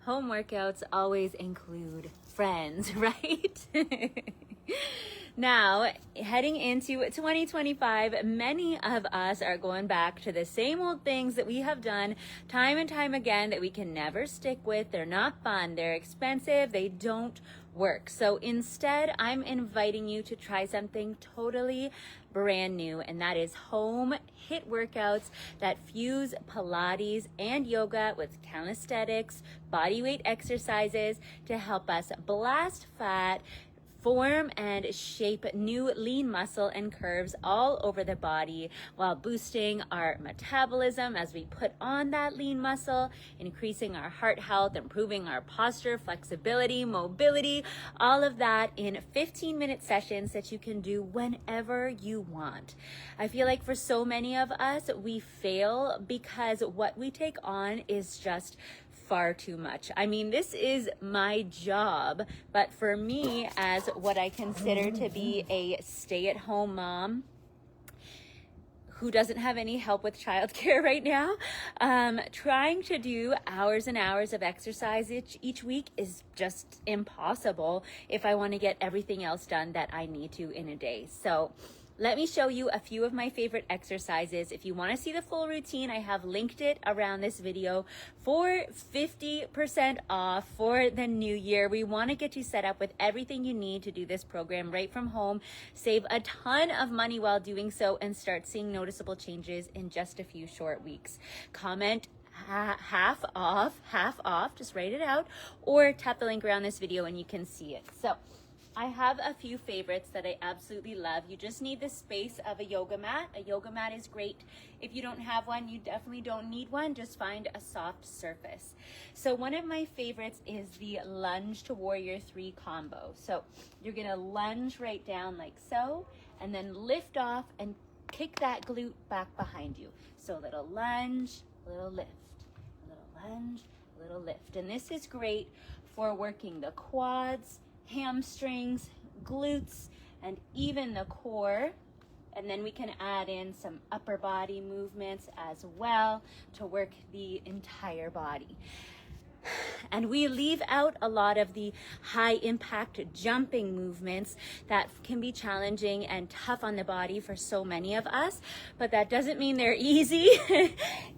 home workouts always include friends, right? Now, heading into 2025, many of us are going back to the same old things that we have done time and time again that we can never stick with. They're not fun, they're expensive, they don't work. So instead, I'm inviting you to try something totally brand new, and that is home HIIT workouts that fuse Pilates and yoga with calisthenics, body weight exercises to help us blast fat, form and shape new lean muscle and curves all over the body while boosting our metabolism as we put on that lean muscle, increasing our heart health, improving our posture, flexibility, mobility, all of that in 15-minute sessions that you can do whenever you want. I feel like for so many of us, we fail because what we take on is just far too much. I mean, this is my job, but for me, as what I consider to be a stay-at-home mom who doesn't have any help with childcare right now, trying to do hours and hours of exercise each week is just impossible if I want to get everything else done that I need to in a day. So let me show you a few of my favorite exercises. If you want to see the full routine, I have linked it around this video for 50% off for the new year. We want to get you set up with everything you need to do this program right from home, save a ton of money while doing so, and start seeing noticeable changes in just a few short weeks. Comment half off, just write it out, or tap the link around this video and you can see it. So I have a few favorites that I absolutely love. You just need the space of a yoga mat. A yoga mat is great. If you don't have one, you definitely don't need one. Just find a soft surface. So one of my favorites is the lunge to warrior 3 combo. So you're gonna lunge right down like so, and then lift off and kick that glute back behind you. So a little lunge, a little lift, a little lunge, a little lift. And this is great for working the quads, hamstrings, glutes, and even the core. And then we can add in some upper body movements as well to work the entire body. And we leave out a lot of the high impact jumping movements that can be challenging and tough on the body for so many of us, but that doesn't mean they're easy.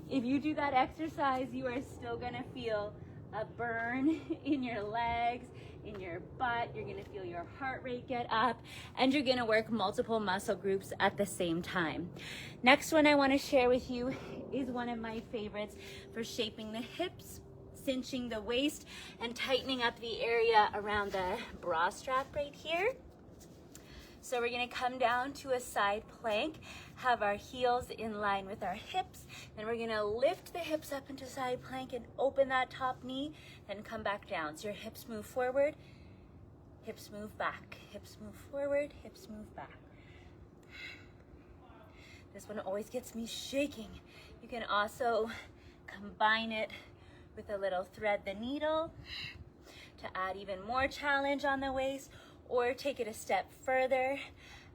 If you do that exercise, you are still gonna feel a burn in your legs, in your butt. You're gonna feel your heart rate get up, and you're gonna work multiple muscle groups at the same time. Next one I wanna share with you is one of my favorites for shaping the hips, cinching the waist, and tightening up the area around the bra strap right here. So we're gonna come down to a side plank, have our heels in line with our hips, then we're gonna lift the hips up into side plank and open that top knee, then come back down. So your hips move forward, hips move back, hips move forward, hips move back. This one always gets me shaking. You can also combine it with a little thread the needle to add even more challenge on the waist, or take it a step further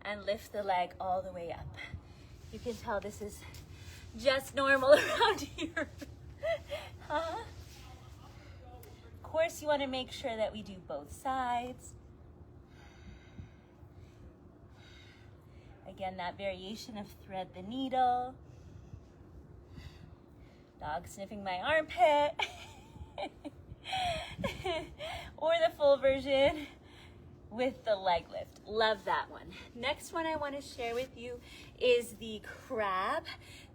and lift the leg all the way up. You can tell this is just normal around here. Of course, you want to make sure that we do both sides. Again, that variation of thread the needle. Dog sniffing my armpit. Or the full version with the leg lift. Love that one. Next one I want to share with you is the crab.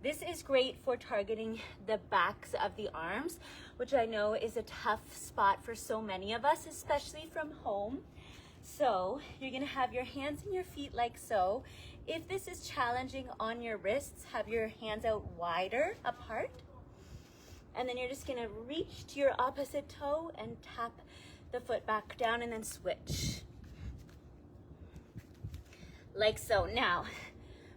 This is great for targeting the backs of the arms, which I know is a tough spot for so many of us, especially from home. So you're gonna have your hands and your feet like so. If this is challenging on your wrists, have your hands out wider apart. And then you're just gonna reach to your opposite toe and tap the foot back down and then switch. Like so. Now,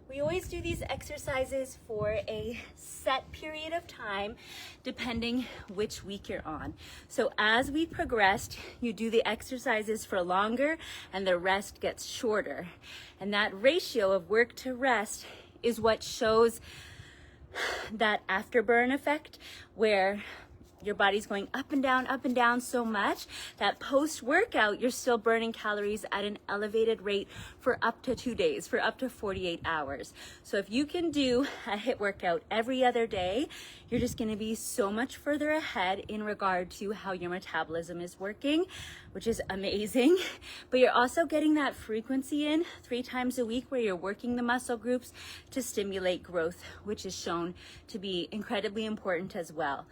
we always do these exercises for a set period of time, depending which week you're on. So as we progressed, you do the exercises for longer and the rest gets shorter. And that ratio of work to rest is what shows that afterburn effect, where your body's going up and down so much that post-workout, you're still burning calories at an elevated rate for up to 2 days, for up to 48 hours. So if you can do a HIIT workout every other day, you're just gonna be so much further ahead in regard to how your metabolism is working, which is amazing. But you're also getting that frequency in 3 times a week where you're working the muscle groups to stimulate growth, which is shown to be incredibly important as well.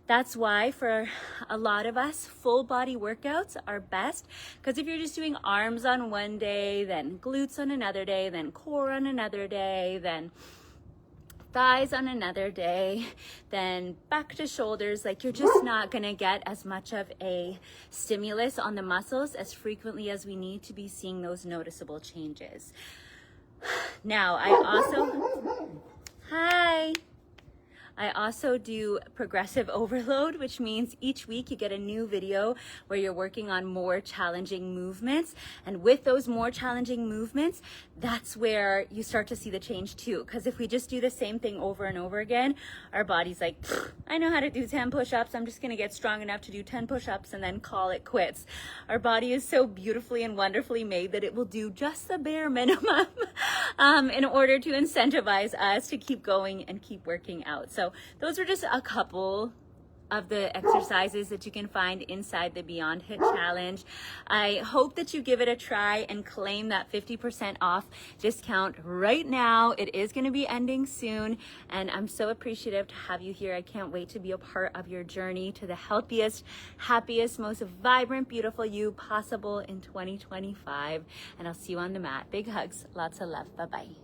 That's why for a lot of us, full body workouts are best, because if you're just doing arms on one day, then glutes on another day, then core on another day, then thighs on another day, then back to shoulders, like you're just not gonna get as much of a stimulus on the muscles as frequently as we need to be seeing those noticeable changes. Now, I also do progressive overload, which means each week you get a new video where you're working on more challenging movements. And with those more challenging movements, that's where you start to see the change too. Because if we just do the same thing over and over again, our body's like, I know how to do 10 push-ups. I'm just going to get strong enough to do 10 push-ups and then call it quits. Our body is so beautifully and wonderfully made that it will do just the bare minimum in order to incentivize us to keep going and keep working out. So those are just a couple of the exercises that you can find inside the Beyond HIIT challenge. I hope that you give it a try and claim that 50% off discount right now. It is going to be ending soon, and I'm so appreciative to have you here. I can't wait to be a part of your journey to the healthiest, happiest, most vibrant, beautiful you possible in 2025. And I'll see you on the mat. Big hugs, lots of love. Bye-bye.